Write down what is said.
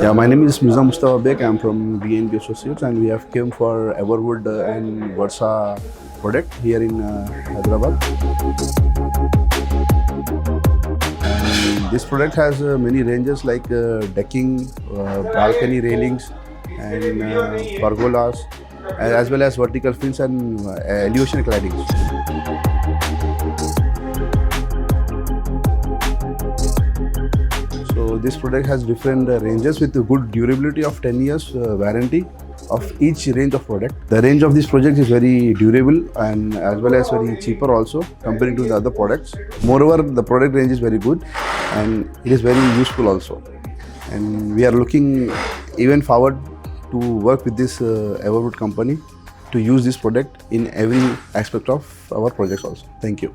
Yeah, my name is Mirza Mustafa Bek. I'm from BNB Associates, and we have came for Everwood and Versa product here in Hyderabad. And this product has many ranges like decking, balcony railings, and pergolas, as well as vertical fins and elevation claddings. So this product has different ranges with a good durability of 10 years warranty of each range of product. The range of this project is very durable and as well as very cheaper also comparing to the other products. Moreover, the product range is very good and it is very useful also. And we are looking even forward to work with this Everwood company to use this product in every aspect of our projects also. Thank you.